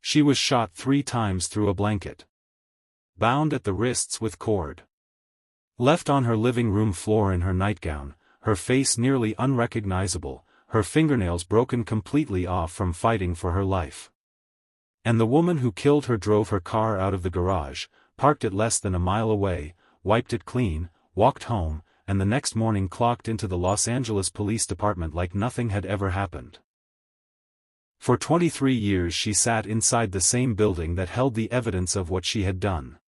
She was shot 3 times through a blanket. Bound at the wrists with cord. Left on her living room floor in her nightgown, her face nearly unrecognizable, her fingernails broken completely off from fighting for her life. And the woman who killed her drove her car out of the garage, parked it less than a mile away, wiped it clean, walked home, and the next morning clocked into the Los Angeles Police Department like nothing had ever happened. For 23 years she sat inside the same building that held the evidence of what she had done.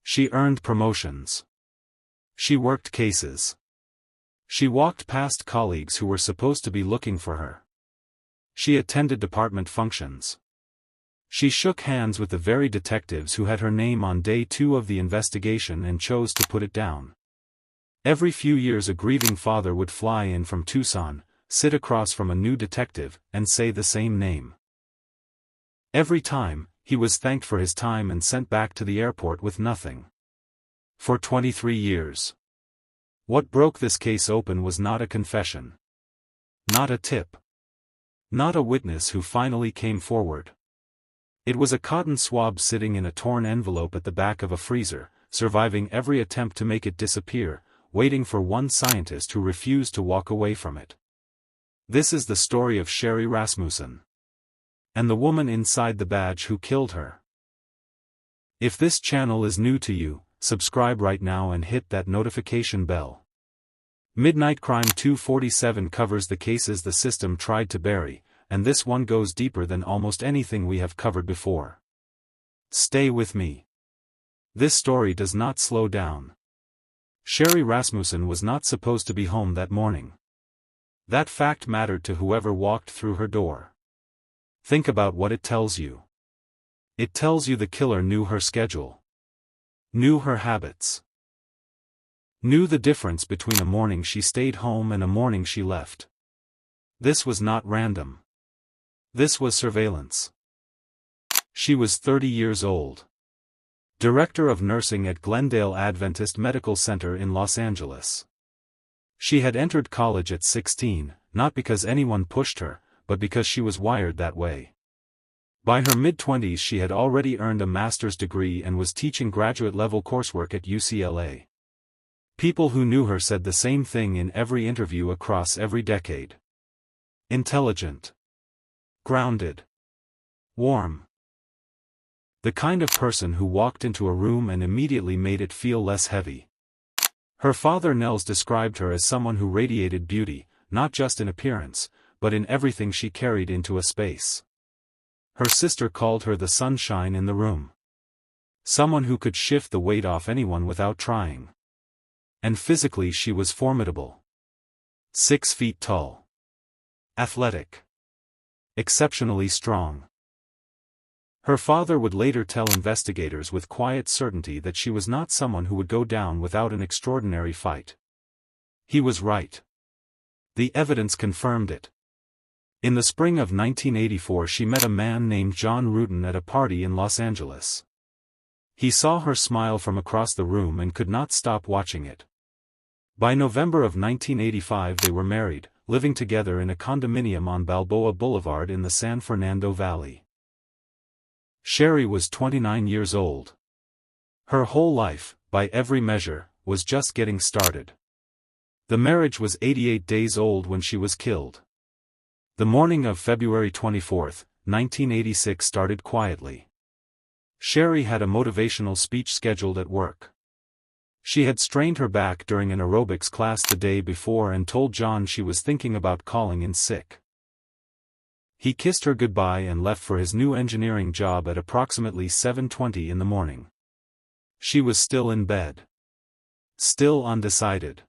She earned promotions. She worked cases. She walked past colleagues who were supposed to be looking for her. She attended department functions. She shook hands with the very detectives who had her name on day 2 of the investigation and chose to put it down. Every few years a grieving father would fly in from Tucson, sit across from a new detective, and say the same name. Every time, he was thanked for his time and sent back to the airport with nothing. For 23 years. What broke this case open was not a confession. Not a tip. Not a witness who finally came forward. It was a cotton swab sitting in a torn envelope at the back of a freezer, surviving every attempt to make it disappear, waiting for one scientist who refused to walk away from it. This is the story of Sherry Rasmussen. And the woman inside the badge who killed her. If this channel is new to you, subscribe right now and hit that notification bell. Midnight Crime 247 covers the cases the system tried to bury, and this one goes deeper than almost anything we have covered before. Stay with me. This story does not slow down. Sherry Rasmussen was not supposed to be home that morning. That fact mattered to whoever walked through her door. Think about what it tells you. It tells you the killer knew her schedule. Knew her habits. Knew the difference between a morning she stayed home and a morning she left. This was not random. This was surveillance. She was 30 years old. Director of nursing at Glendale Adventist Medical Center in Los Angeles. She had entered college at 16, not because anyone pushed her, but because she was wired that way. By her mid-20s she had already earned a master's degree and was teaching graduate-level coursework at UCLA. People who knew her said the same thing in every interview across every decade. Intelligent. Grounded. Warm. The kind of person who walked into a room and immediately made it feel less heavy. Her father Nels described her as someone who radiated beauty, not just in appearance, but in everything she carried into a space. Her sister called her the sunshine in the room. Someone who could shift the weight off anyone without trying. And physically she was formidable. 6 feet tall. Athletic. Exceptionally strong. Her father would later tell investigators with quiet certainty that she was not someone who would go down without an extraordinary fight. He was right. The evidence confirmed it. In the spring of 1984 she met a man named John Rutan at a party in Los Angeles. He saw her smile from across the room and could not stop watching it. By November of 1985 they were married, living together in a condominium on Balboa Boulevard in the San Fernando Valley. Sherry was 29 years old. Her whole life, by every measure, was just getting started. The marriage was 88 days old when she was killed. The morning of February 24, 1986 started quietly. Sherry had a motivational speech scheduled at work. She had strained her back during an aerobics class the day before and told John she was thinking about calling in sick. He kissed her goodbye and left for his new engineering job at approximately 7:20 in the morning. She was still in bed. Still undecided.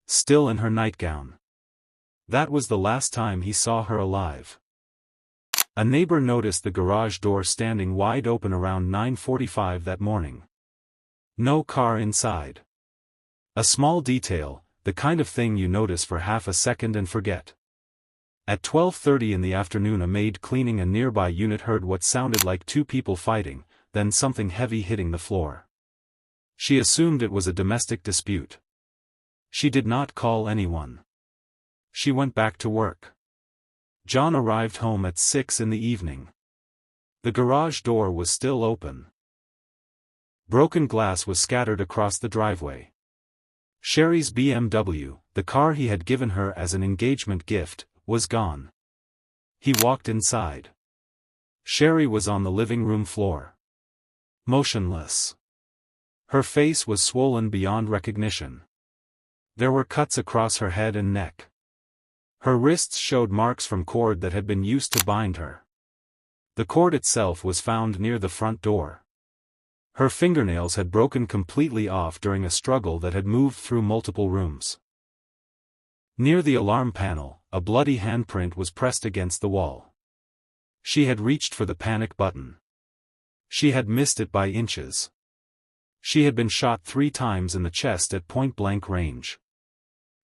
Still in her nightgown. That was the last time he saw her alive. A neighbor noticed the garage door standing wide open around 9:45 that morning. No car inside. A small detail, the kind of thing you notice for half a second and forget. At 12:30 in the afternoon a maid cleaning a nearby unit heard what sounded like 2 people fighting, then something heavy hitting the floor. She assumed it was a domestic dispute. She did not call anyone. She went back to work. John arrived home at 6 in the evening. The garage door was still open. Broken glass was scattered across the driveway. Sherry's BMW, the car he had given her as an engagement gift, was gone. He walked inside. Sherry was on the living room floor. Motionless. Her face was swollen beyond recognition. There were cuts across her head and neck. Her wrists showed marks from cord that had been used to bind her. The cord itself was found near the front door. Her fingernails had broken completely off during a struggle that had moved through multiple rooms. Near the alarm panel, a bloody handprint was pressed against the wall. She had reached for the panic button. She had missed it by inches. She had been shot 3 times in the chest at point-blank range.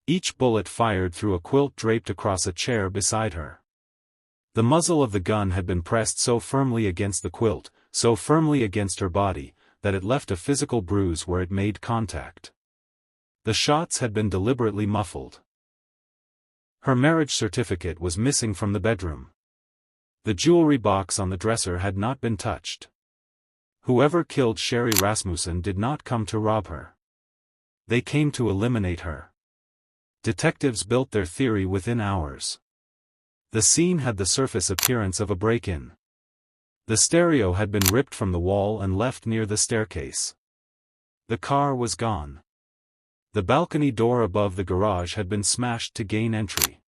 Each bullet fired through a quilt draped across a chair beside her. The muzzle of the gun had been pressed so firmly against the quilt, so firmly against her body, that it left a physical bruise where it made contact. The shots had been deliberately muffled. Her marriage certificate was missing from the bedroom. The jewelry box on the dresser had not been touched. Whoever killed Sherry Rasmussen did not come to rob her. They came to eliminate her. Detectives built their theory within hours. The scene had the surface appearance of a break-in. The stereo had been ripped from the wall and left near the staircase. The car was gone. The balcony door above the garage had been smashed to gain entry.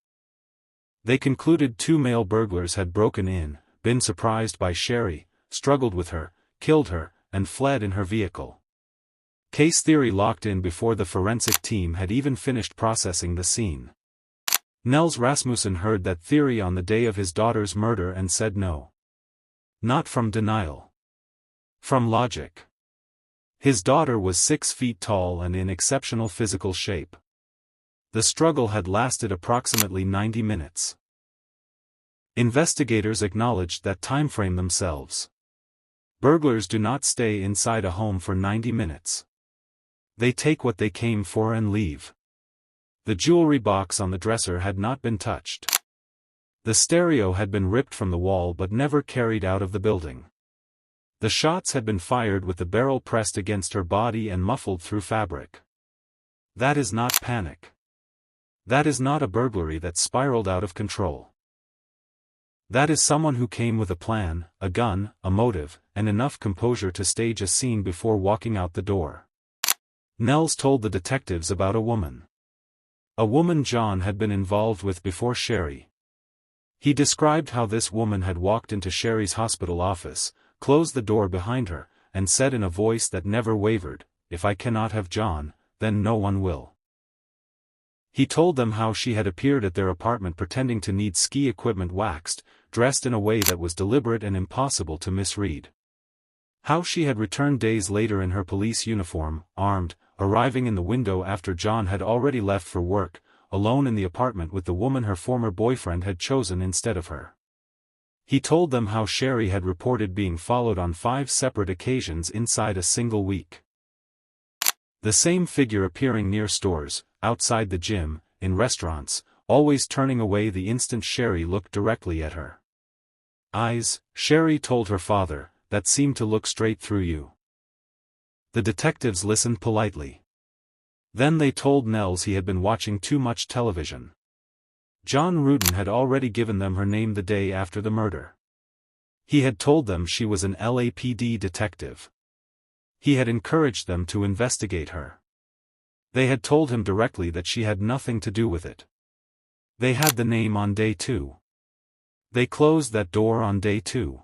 They concluded 2 male burglars had broken in, been surprised by Sherry, struggled with her, killed her, and fled in her vehicle. Case theory locked in before the forensic team had even finished processing the scene. Nels Rasmussen heard that theory on the day of his daughter's murder and said no. Not from denial. From logic. His daughter was 6 feet tall and in exceptional physical shape. The struggle had lasted approximately 90 minutes. Investigators acknowledged that timeframe themselves. Burglars do not stay inside a home for 90 minutes. They take what they came for and leave. The jewelry box on the dresser had not been touched. The stereo had been ripped from the wall but never carried out of the building. The shots had been fired with the barrel pressed against her body and muffled through fabric. That is not panic. That is not a burglary that spiraled out of control. That is someone who came with a plan, a gun, a motive, and enough composure to stage a scene before walking out the door. Nels told the detectives about a woman. A woman John had been involved with before Sherry. He described how this woman had walked into Sherry's hospital office, closed the door behind her, and said in a voice that never wavered, "If I cannot have John, then no one will." He told them how she had appeared at their apartment pretending to need ski equipment waxed, dressed in a way that was deliberate and impossible to misread. How she had returned days later in her police uniform, armed, arriving in the window after John had already left for work, alone in the apartment with the woman her former boyfriend had chosen instead of her. He told them how Sherry had reported being followed on 5 separate occasions inside a single week. The same figure appearing near stores, outside the gym, in restaurants, always turning away the instant Sherry looked directly at her. Eyes, Sherry told her father, that seemed to look straight through you. The detectives listened politely. Then they told Nels he had been watching too much television. John Rudin had already given them her name the day after the murder. He had told them she was an LAPD detective. He had encouraged them to investigate her. They had told him directly that she had nothing to do with it. They had the name on day 2. They closed that door on day 2.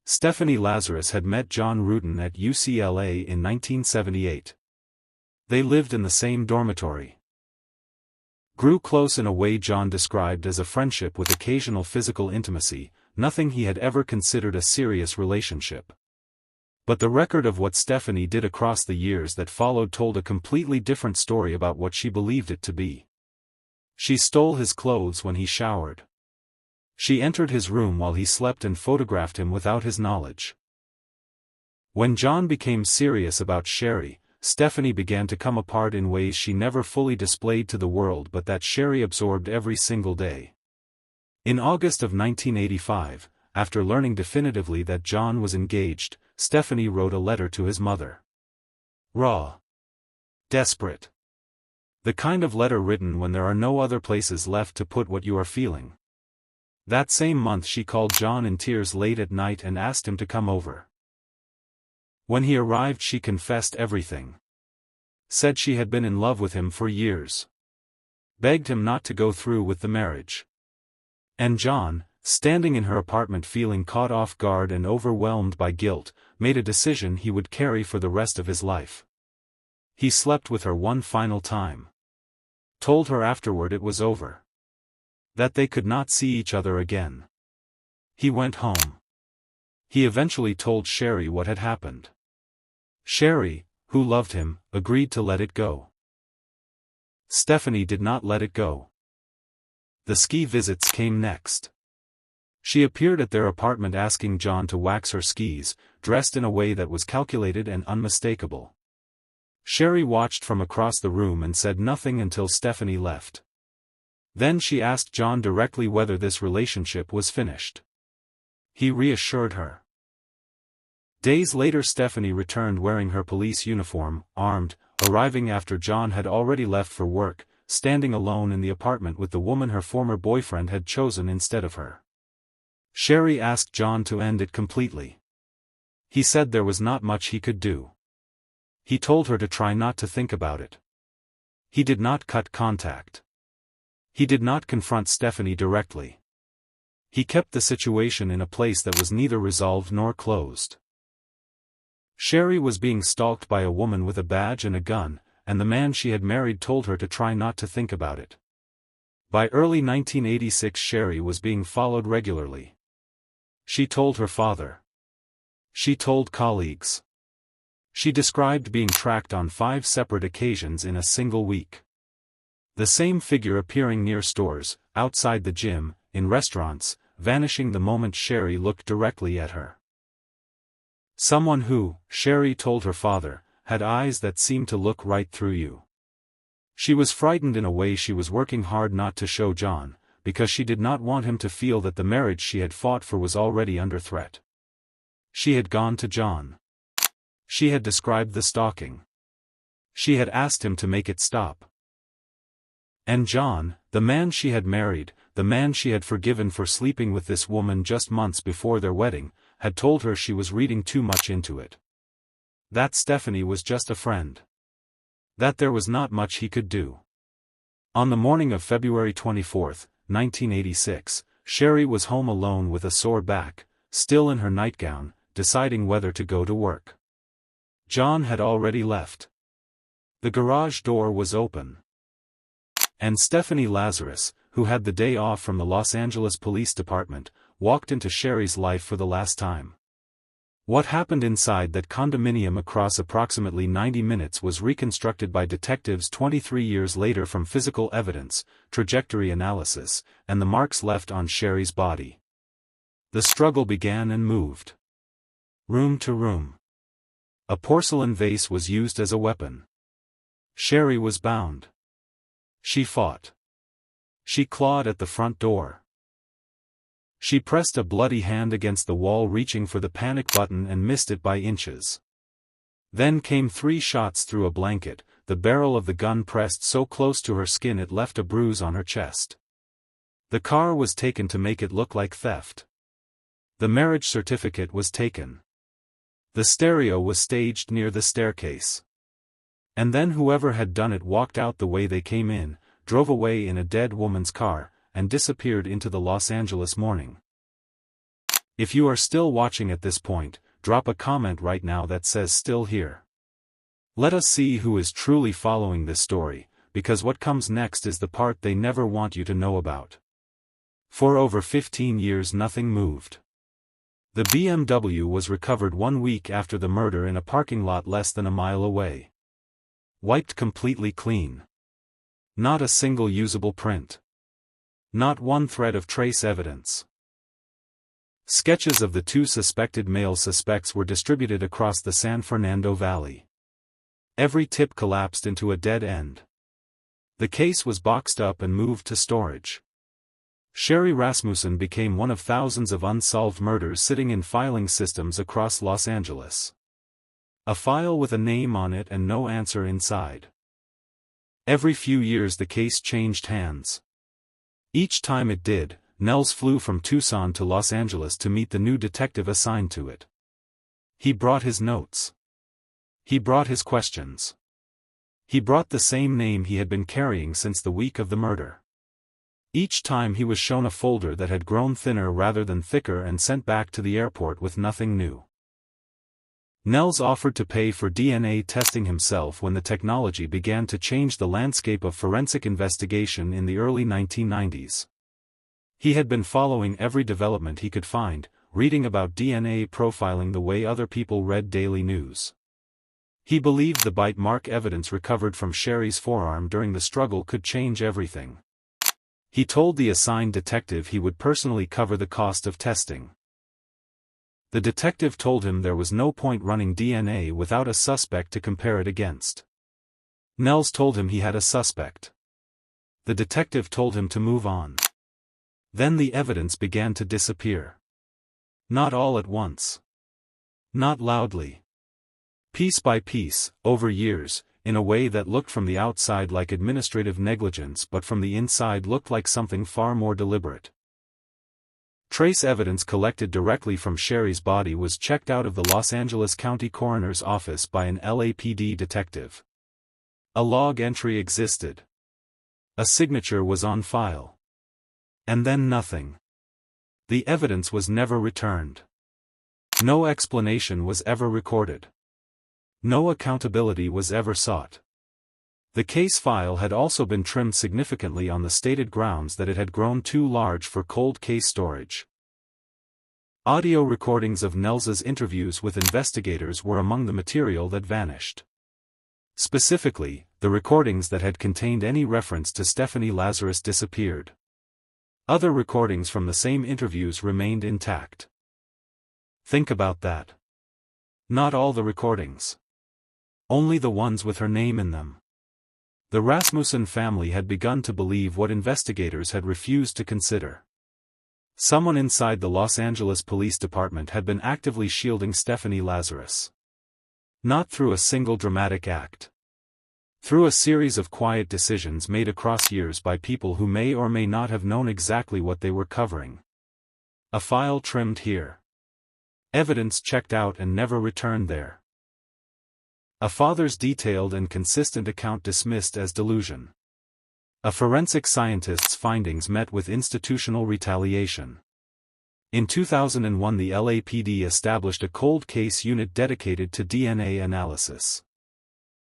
Stephanie Lazarus had met John Rudin at UCLA in 1978. They lived in the same dormitory. Grew close in a way John described as a friendship with occasional physical intimacy, nothing he had ever considered a serious relationship. But the record of what Stephanie did across the years that followed told a completely different story about what she believed it to be. She stole his clothes when he showered. She entered his room while he slept and photographed him without his knowledge. When John became serious about Sherry, Stephanie began to come apart in ways she never fully displayed to the world but that Sherry absorbed every single day. In August of 1985, after learning definitively that John was engaged, Stephanie wrote a letter to his mother. Raw. Desperate. The kind of letter written when there are no other places left to put what you are feeling. That same month she called John in tears late at night and asked him to come over. When he arrived she confessed everything. Said she had been in love with him for years. Begged him not to go through with the marriage. And John, standing in her apartment feeling caught off guard and overwhelmed by guilt, made a decision he would carry for the rest of his life. He slept with her one final time. Told her afterward it was over. That they could not see each other again. He went home. He eventually told Sherry what had happened. Sherry, who loved him, agreed to let it go. Stephanie did not let it go. The ski visits came next. She appeared at their apartment asking John to wax her skis, dressed in a way that was calculated and unmistakable. Sherry watched from across the room and said nothing until Stephanie left. Then she asked John directly whether this relationship was finished. He reassured her. Days later Stephanie returned wearing her police uniform, armed, arriving after John had already left for work, standing alone in the apartment with the woman her former boyfriend had chosen instead of her. Sherry asked John to end it completely. He said there was not much he could do. He told her to try not to think about it. He did not cut contact. He did not confront Stephanie directly. He kept the situation in a place that was neither resolved nor closed. Sherry was being stalked by a woman with a badge and a gun, and the man she had married told her to try not to think about it. By early 1986 Sherry was being followed regularly. She told her father. She told colleagues. She described being tracked on 5 separate occasions in a single week. The same figure appearing near stores, outside the gym, in restaurants, vanishing the moment Sherry looked directly at her. Someone who, Sherry told her father, had eyes that seemed to look right through you. She was frightened in a way she was working hard not to show John, because she did not want him to feel that the marriage she had fought for was already under threat. She had gone to John. She had described the stalking. She had asked him to make it stop. And John, the man she had married, the man she had forgiven for sleeping with this woman just months before their wedding, had told her she was reading too much into it. That Stephanie was just a friend. That there was not much he could do. On the morning of February 24, 1986, Sherry was home alone with a sore back, still in her nightgown, deciding whether to go to work. John had already left. The garage door was open. And Stephanie Lazarus, who had the day off from the Los Angeles Police Department, walked into Sherry's life for the last time. What happened inside that condominium across approximately 90 minutes was reconstructed by detectives 23 years later from physical evidence, trajectory analysis, and the marks left on Sherry's body. The struggle began and moved. Room to room. A porcelain vase was used as a weapon. Sherry was bound. She fought. She clawed at the front door. She pressed a bloody hand against the wall reaching for the panic button and missed it by inches. Then came 3 shots through a blanket, the barrel of the gun pressed so close to her skin it left a bruise on her chest. The car was taken to make it look like theft. The marriage certificate was taken. The stereo was staged near the staircase. And then whoever had done it walked out the way they came in, drove away in a dead woman's car, and disappeared into the Los Angeles morning. If you are still watching at this point, drop a comment right now that says "still here." Let us see who is truly following this story, because what comes next is the part they never want you to know about. For over 15 years nothing moved. The BMW was recovered 1 week after the murder in a parking lot less than a mile away. Wiped completely clean. Not a single usable print. Not one thread of trace evidence. Sketches of the 2 suspected male suspects were distributed across the San Fernando Valley. Every tip collapsed into a dead end. The case was boxed up and moved to storage. Sherry Rasmussen became one of thousands of unsolved murders sitting in filing systems across Los Angeles. A file with a name on it and no answer inside. Every few years the case changed hands. Each time it did, Nels flew from Tucson to Los Angeles to meet the new detective assigned to it. He brought his notes. He brought his questions. He brought the same name he had been carrying since the week of the murder. Each time he was shown a folder that had grown thinner rather than thicker and sent back to the airport with nothing new. Nels offered to pay for DNA testing himself when the technology began to change the landscape of forensic investigation in the early 1990s. He had been following every development he could find, reading about DNA profiling the way other people read daily news. He believed the bite mark evidence recovered from Sherry's forearm during the struggle could change everything. He told the assigned detective he would personally cover the cost of testing. The detective told him there was no point running DNA without a suspect to compare it against. Nels told him he had a suspect. The detective told him to move on. Then the evidence began to disappear. Not all at once. Not loudly. Piece by piece, over years, in a way that looked from the outside like administrative negligence but from the inside looked like something far more deliberate. Trace evidence collected directly from Sherry's body was checked out of the Los Angeles County Coroner's Office by an LAPD detective. A log entry existed. A signature was on file. And then nothing. The evidence was never returned. No explanation was ever recorded. No accountability was ever sought. The case file had also been trimmed significantly on the stated grounds that it had grown too large for cold case storage. Audio recordings of Nels's interviews with investigators were among the material that vanished. Specifically, the recordings that had contained any reference to Stephanie Lazarus disappeared. Other recordings from the same interviews remained intact. Think about that. Not all the recordings. Only the ones with her name in them. The Rasmussen family had begun to believe what investigators had refused to consider. Someone inside the Los Angeles Police Department had been actively shielding Stephanie Lazarus. Not through a single dramatic act. Through a series of quiet decisions made across years by people who may or may not have known exactly what they were covering. A file trimmed here. Evidence checked out and never returned there. A father's detailed and consistent account dismissed as delusion. A forensic scientist's findings met with institutional retaliation. In 2001 the LAPD established a cold case unit dedicated to DNA analysis.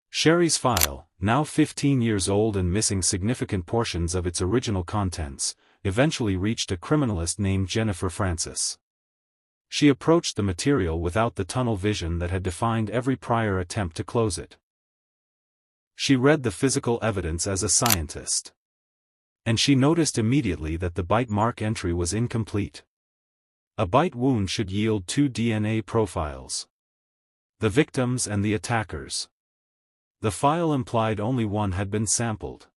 Sherry's file, now 15 years old and missing significant portions of its original contents, eventually reached a criminalist named Jennifer Francis. She approached the material without the tunnel vision that had defined every prior attempt to close it. She read the physical evidence as a scientist. And she noticed immediately that the bite mark entry was incomplete. A bite wound should yield 2 DNA profiles. The victims and the attackers. The file implied only one had been sampled.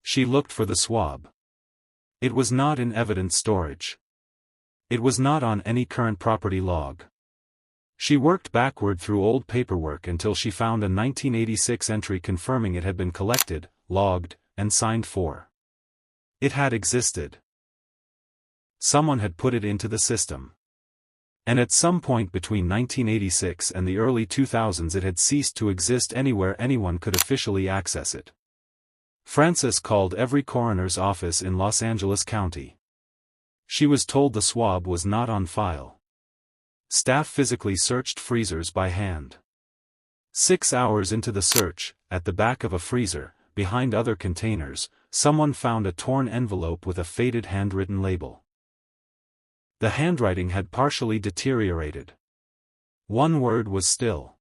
She looked for the swab. It was not in evidence storage. It was not on any current property log. She worked backward through old paperwork until she found a 1986 entry confirming it had been collected, logged, and signed for. It had existed. Someone had put it into the system. And at some point between 1986 and the early 2000s it had ceased to exist anywhere anyone could officially access it. Francis called every coroner's office in Los Angeles County. She was told the swab was not on file. Staff physically searched freezers by hand. 6 hours into the search, at the back of a freezer, behind other containers, someone found a torn envelope with a faded handwritten label. The handwriting had partially deteriorated. One word was still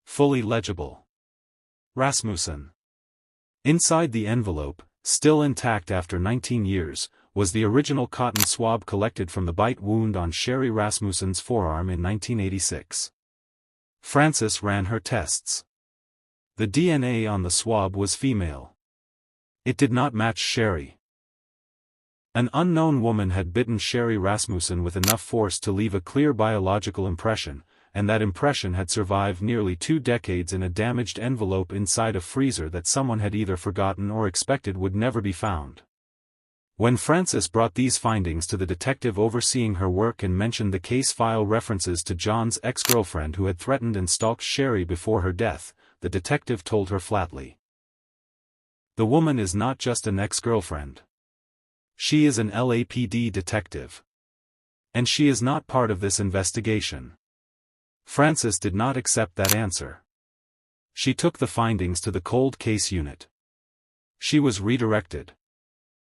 fully legible. Rasmussen. Inside the envelope, still intact after 19 years, was the original cotton swab collected from the bite wound on Sherry Rasmussen's forearm in 1986. Francis ran her tests. The DNA on the swab was female. It did not match Sherry. An unknown woman had bitten Sherry Rasmussen with enough force to leave a clear biological impression, and that impression had survived nearly 2 decades in a damaged envelope inside a freezer that someone had either forgotten or expected would never be found. When Frances brought these findings to the detective overseeing her work and mentioned the case file references to John's ex-girlfriend who had threatened and stalked Sherry before her death, the detective told her flatly. The woman is not just an ex-girlfriend. She is an LAPD detective. And she is not part of this investigation. Frances did not accept that answer. She took the findings to the cold case unit. She was redirected.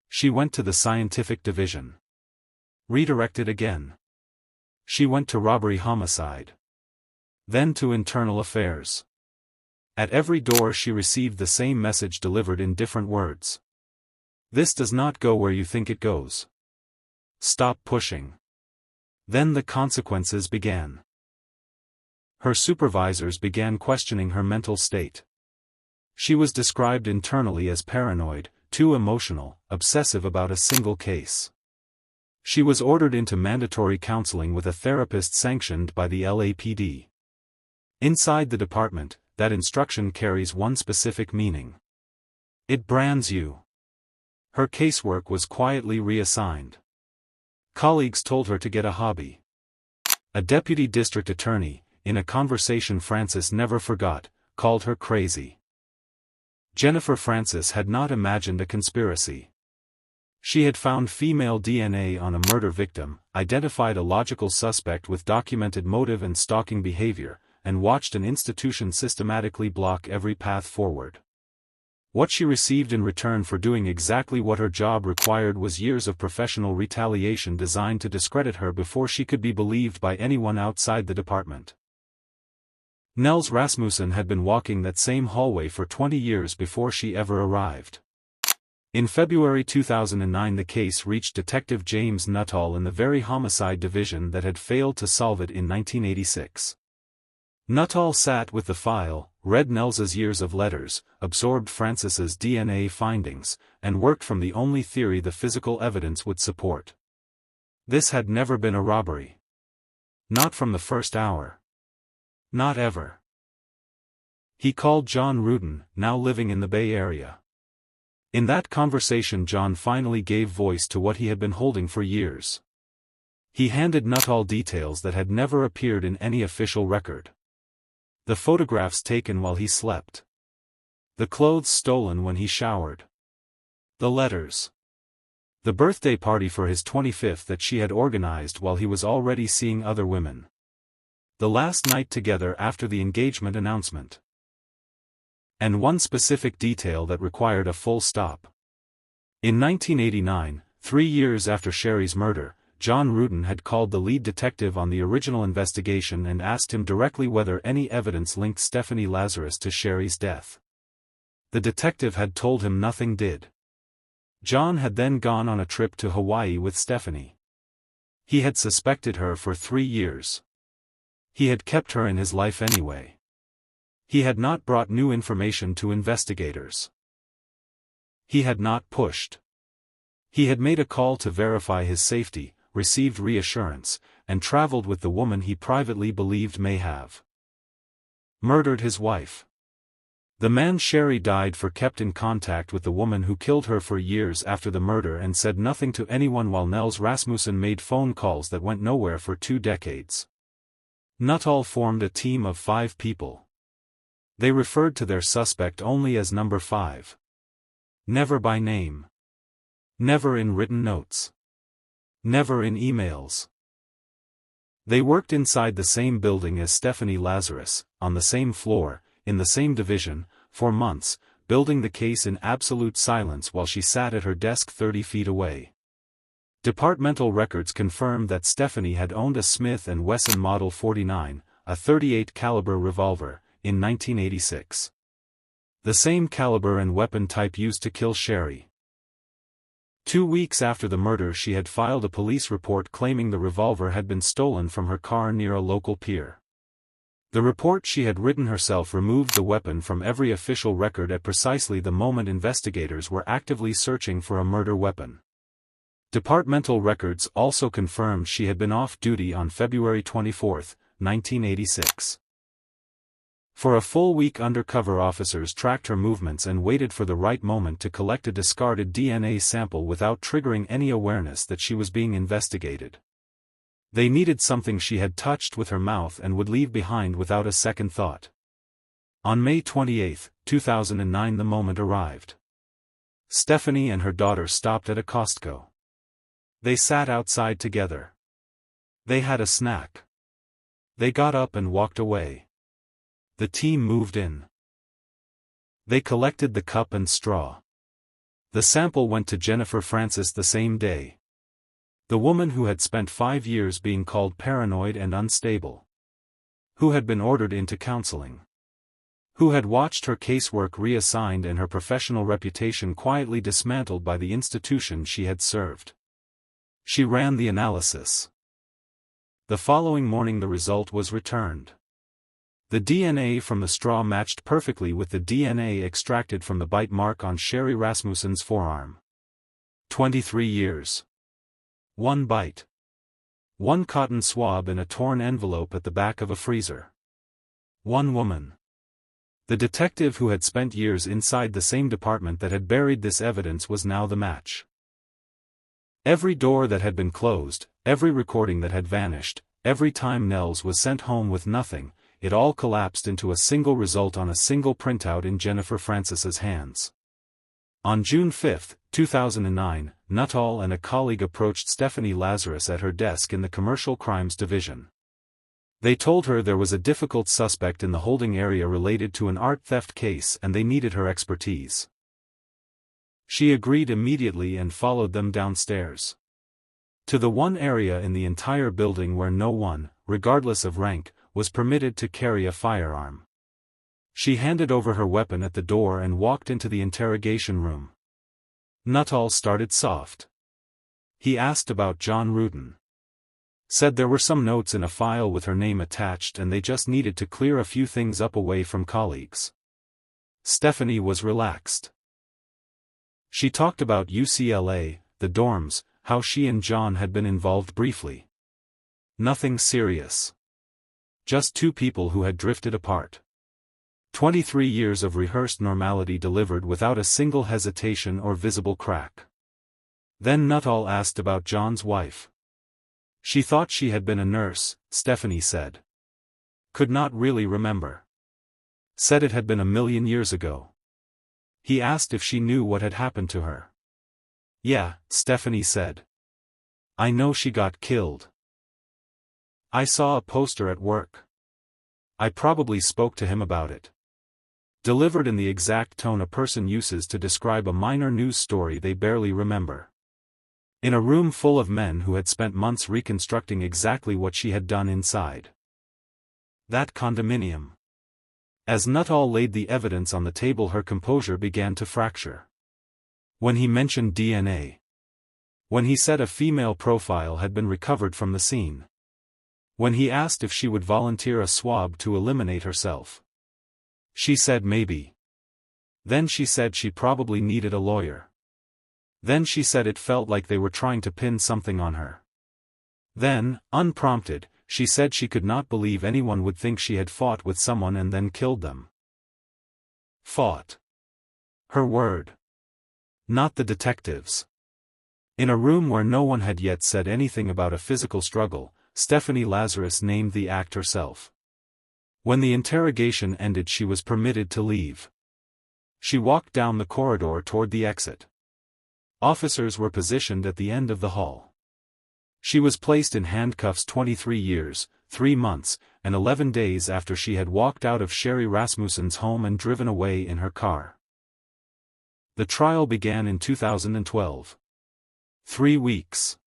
She went to the scientific division. Redirected again. She went to robbery homicide. Then to internal affairs. At every door she received the same message delivered in different words. This does not go where you think it goes. Stop pushing. Then the consequences began. Her supervisors began questioning her mental state. She was described internally as paranoid, too emotional, obsessive about a single case. She was ordered into mandatory counseling with a therapist sanctioned by the LAPD. Inside the department, that instruction carries one specific meaning. It brands you. Her casework was quietly reassigned. Colleagues told her to get a hobby. A deputy district attorney, in a conversation Frances never forgot, called her crazy. Jennifer Frances had not imagined a conspiracy. She had found female DNA on a murder victim, identified a logical suspect with documented motive and stalking behavior, and watched an institution systematically block every path forward. What she received in return for doing exactly what her job required was years of professional retaliation designed to discredit her before she could be believed by anyone outside the department. Nels Rasmussen had been walking that same hallway for 20 years before she ever arrived. In February 2009 the case reached Detective James Nuttall in the very homicide division that had failed to solve it in 1986. Nuttall sat with the file, read Nels's years of letters, absorbed Frances's DNA findings, and worked from the only theory the physical evidence would support. This had never been a robbery. Not from the first hour. Not ever. He called John Rudin, now living in the Bay Area. In that conversation John finally gave voice to what he had been holding for years. He handed Nuttall details that had never appeared in any official record. The photographs taken while he slept. The clothes stolen when he showered. The letters. The birthday party for his 25th that she had organized while he was already seeing other women. The last night together after the engagement announcement. And one specific detail that required a full stop. In 1989, 3 years after Sherry's murder, John Rudin had called the lead detective on the original investigation and asked him directly whether any evidence linked Stephanie Lazarus to Sherry's death. The detective had told him nothing did. John had then gone on a trip to Hawaii with Stephanie. He had suspected her for 3 years. He had kept her in his life anyway. He had not brought new information to investigators. He had not pushed. He had made a call to verify his safety, received reassurance, and traveled with the woman he privately believed may have murdered his wife. The man Sherry died for kept in contact with the woman who killed her for years after the murder and said nothing to anyone while Nels Rasmussen made phone calls that went nowhere for 2 decades. Nuttall formed a team of 5 people. They referred to their suspect only as number 5. Never by name. Never in written notes. Never in emails. They worked inside the same building as Stephanie Lazarus, on the same floor, in the same division, for months, building the case in absolute silence while she sat at her desk 30 feet away. Departmental records confirmed that Stephanie had owned a Smith & Wesson Model 49, a .38 caliber revolver, in 1986. The same caliber and weapon type used to kill Sherry. 2 weeks after the murder she had filed a police report claiming the revolver had been stolen from her car near a local pier. The report she had written herself removed the weapon from every official record at precisely the moment investigators were actively searching for a murder weapon. Departmental records also confirmed she had been off duty on February 24, 1986. For a full week, undercover officers tracked her movements and waited for the right moment to collect a discarded DNA sample without triggering any awareness that she was being investigated. They needed something she had touched with her mouth and would leave behind without a second thought. On May 28, 2009, the moment arrived. Stephanie and her daughter stopped at a Costco. They sat outside together. They had a snack. They got up and walked away. The team moved in. They collected the cup and straw. The sample went to Jennifer Francis the same day. The woman who had spent 5 years being called paranoid and unstable. Who had been ordered into counseling. Who had watched her casework reassigned and her professional reputation quietly dismantled by the institution she had served. She ran the analysis. The following morning the result was returned. The DNA from the straw matched perfectly with the DNA extracted from the bite mark on Sherry Rasmussen's forearm. 23 years. 1 bite. 1 cotton swab in a torn envelope at the back of a freezer. 1 woman. The detective who had spent years inside the same department that had buried this evidence was now the match. Every door that had been closed, every recording that had vanished, every time Nels was sent home with nothing, it all collapsed into a single result on a single printout in Jennifer Francis's hands. On June 5, 2009, Nuttall and a colleague approached Stephanie Lazarus at her desk in the Commercial Crimes Division. They told her there was a difficult suspect in the holding area related to an art theft case and they needed her expertise. She agreed immediately and followed them downstairs. To the one area in the entire building where no one, regardless of rank, was permitted to carry a firearm. She handed over her weapon at the door and walked into the interrogation room. Nuttall started soft. He asked about John Rudin. Said there were some notes in a file with her name attached and they just needed to clear a few things up away from colleagues. Stephanie was relaxed. She talked about UCLA, the dorms, how she and John had been involved briefly. Nothing serious. Just 2 people who had drifted apart. 23 years of rehearsed normality delivered without a single hesitation or visible crack. Then Nuttall asked about John's wife. She thought she had been a nurse, Stephanie said. Could not really remember. Said it had been a million years ago. He asked if she knew what had happened to her. Yeah, Stephanie said. I know she got killed. I saw a poster at work. I probably spoke to him about it. Delivered in the exact tone a person uses to describe a minor news story they barely remember. In a room full of men who had spent months reconstructing exactly what she had done inside. That condominium. As Nuttall laid the evidence on the table, her composure began to fracture. When he mentioned DNA. When he said a female profile had been recovered from the scene. When he asked if she would volunteer a swab to eliminate herself. She said maybe. Then she said she probably needed a lawyer. Then she said it felt like they were trying to pin something on her. Then, unprompted, she said she could not believe anyone would think she had fought with someone and then killed them. Fought. Her word. Not the detectives. In a room where no one had yet said anything about a physical struggle, Stephanie Lazarus named the act herself. When the interrogation ended, she was permitted to leave. She walked down the corridor toward the exit. Officers were positioned at the end of the hall. She was placed in handcuffs 23 years, 3 months, and 11 days after she had walked out of Sherry Rasmussen's home and driven away in her car. The trial began in 2012. 3 weeks.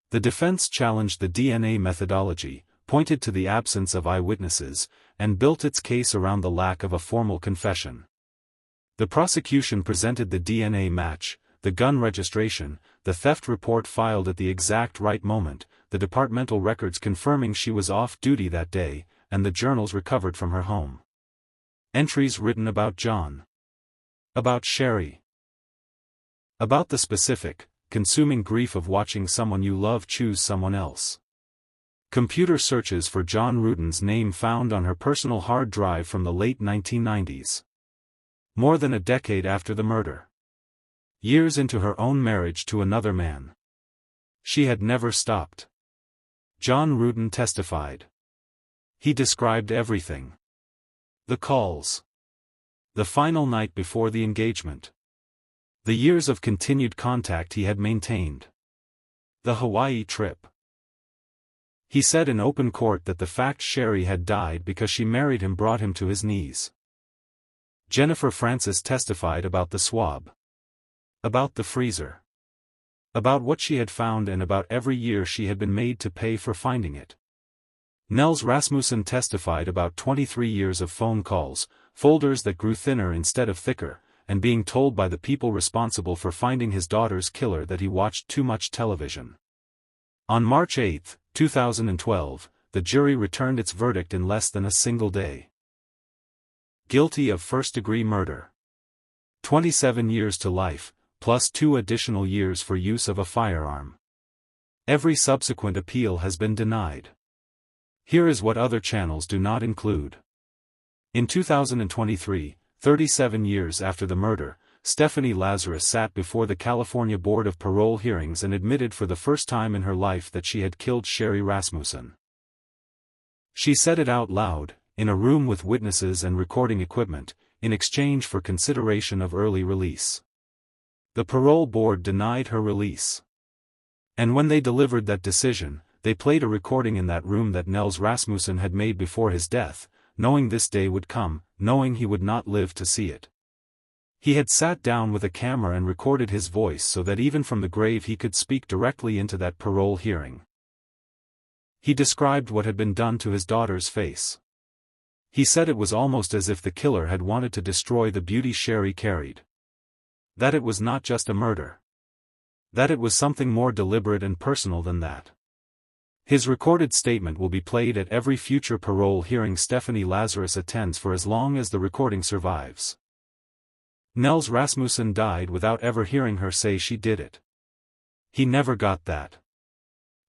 The defense challenged the DNA methodology, pointed to the absence of eyewitnesses, and built its case around the lack of a formal confession. The prosecution presented the DNA match, the gun registration, the theft report filed at the exact right moment, the departmental records confirming she was off duty that day, and the journals recovered from her home. Entries written about John. About Sherry. About the specific, consuming grief of watching someone you love choose someone else. Computer searches for John Ruden's name found on her personal hard drive from the late 1990s. More than a decade after the murder. Years into her own marriage to another man. She had never stopped. John Ruden testified. He described everything. The calls. The final night before the engagement. The years of continued contact he had maintained. The Hawaii trip. He said in open court that the fact Sherry had died because she married him brought him to his knees. Jennifer Francis testified about the swab. About the freezer. About what she had found and about every year she had been made to pay for finding it. Nels Rasmussen testified about 23 years of phone calls, folders that grew thinner instead of thicker, and being told by the people responsible for finding his daughter's killer that he watched too much television. On March 8, 2012, the jury returned its verdict in less than a single day. Guilty of first-degree murder. 27 years to life, plus 2 additional years for use of a firearm. Every subsequent appeal has been denied. Here is what other channels do not include. In 2023, 37 years after the murder, Stephanie Lazarus sat before the California Board of Parole hearings and admitted for the first time in her life that she had killed Sherry Rasmussen. She said it out loud, in a room with witnesses and recording equipment, in exchange for consideration of early release. The parole board denied her release. And when they delivered that decision, they played a recording in that room that Nels Rasmussen had made before his death, knowing this day would come, knowing he would not live to see it. He had sat down with a camera and recorded his voice so that even from the grave he could speak directly into that parole hearing. He described what had been done to his daughter's face. He said it was almost as if the killer had wanted to destroy the beauty Sherry carried. That it was not just a murder. That it was something more deliberate and personal than that. His recorded statement will be played at every future parole hearing Stephanie Lazarus attends for as long as the recording survives. Nels Rasmussen died without ever hearing her say she did it. He never got that.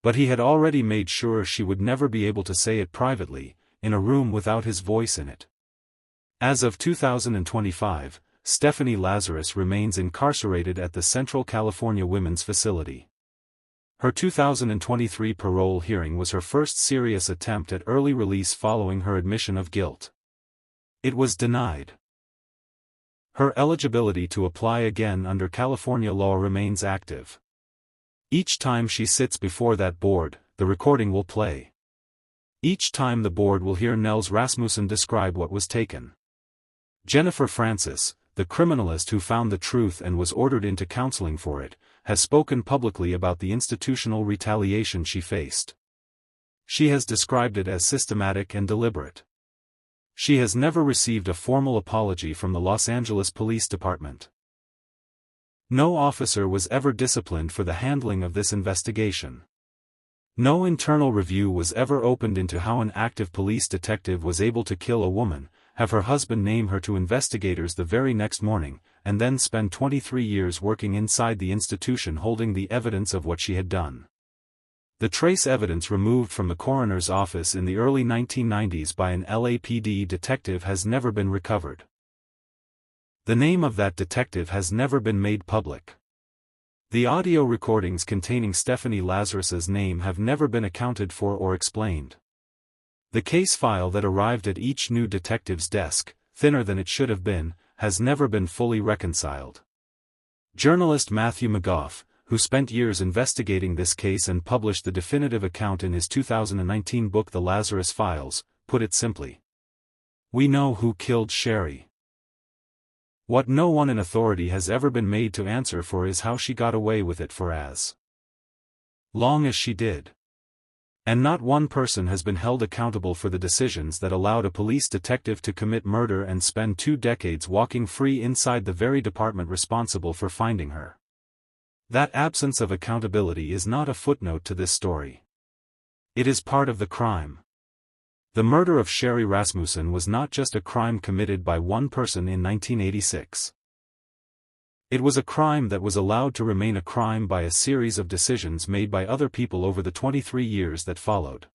But he had already made sure she would never be able to say it privately, in a room without his voice in it. As of 2025, Stephanie Lazarus remains incarcerated at the Central California Women's Facility. Her 2023 parole hearing was her first serious attempt at early release following her admission of guilt. It was denied. Her eligibility to apply again under California law remains active. Each time she sits before that board, the recording will play. Each time the board will hear Nels Rasmussen describe what was taken. Jennifer Francis, the criminalist who found the truth and was ordered into counseling for it, has spoken publicly about the institutional retaliation she faced. She has described it as systematic and deliberate. She has never received a formal apology from the Los Angeles Police Department. No officer was ever disciplined for the handling of this investigation. No internal review was ever opened into how an active police detective was able to kill a woman, have her husband name her to investigators the very next morning, and then spend 23 years working inside the institution holding the evidence of what she had done. The trace evidence removed from the coroner's office in the early 1990s by an LAPD detective has never been recovered. The name of that detective has never been made public. The audio recordings containing Stephanie Lazarus's name have never been accounted for or explained. The case file that arrived at each new detective's desk, thinner than it should have been, has never been fully reconciled. Journalist Matthew McGough, who spent years investigating this case and published the definitive account in his 2019 book The Lazarus Files, put it simply. We know who killed Sherry. What no one in authority has ever been made to answer for is how she got away with it for as long as she did. And not one person has been held accountable for the decisions that allowed a police detective to commit murder and spend 2 decades walking free inside the very department responsible for finding her. That absence of accountability is not a footnote to this story. It is part of the crime. The murder of Sherry Rasmussen was not just a crime committed by one person in 1986. It was a crime that was allowed to remain a crime by a series of decisions made by other people over the 23 years that followed.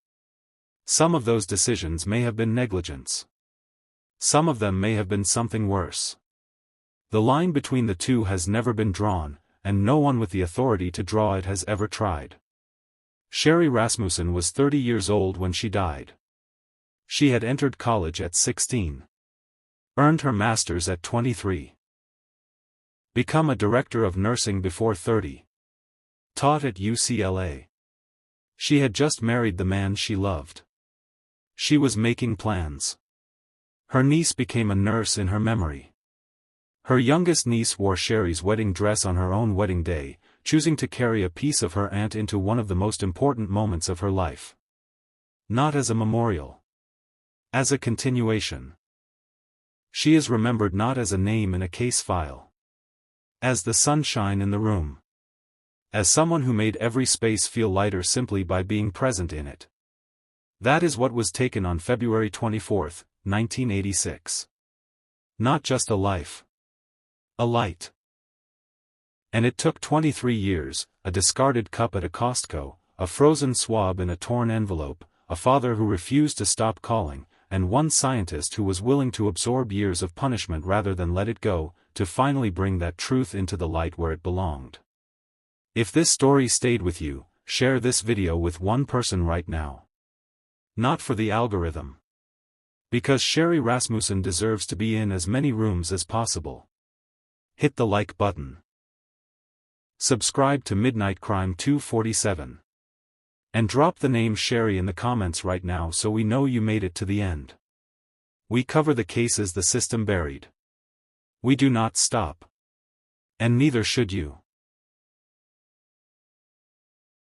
Some of those decisions may have been negligence. Some of them may have been something worse. The line between the two has never been drawn, and no one with the authority to draw it has ever tried. Sherry Rasmussen was 30 years old when she died. She had entered college at 16. Earned her master's at 23. Become a director of nursing before 30. Taught at UCLA. She had just married the man she loved. She was making plans. Her niece became a nurse in her memory. Her youngest niece wore Sherry's wedding dress on her own wedding day, choosing to carry a piece of her aunt into one of the most important moments of her life. Not as a memorial. As a continuation. She is remembered not as a name in a case file. As the sunshine in the room. As someone who made every space feel lighter simply by being present in it. That is what was taken on February 24, 1986. Not just a life. A light. And it took 23 years, a discarded cup at a Costco, a frozen swab in a torn envelope, a father who refused to stop calling, and one scientist who was willing to absorb years of punishment rather than let it go, to finally bring that truth into the light where it belonged. If this story stayed with you, share this video with one person right now. Not for the algorithm. Because Sherry Rasmussen deserves to be in as many rooms as possible. Hit the like button. Subscribe to Midnight Crime 247. And drop the name Sherry in the comments right now so we know you made it to the end. We cover the cases the system buried. We do not stop. And neither should you.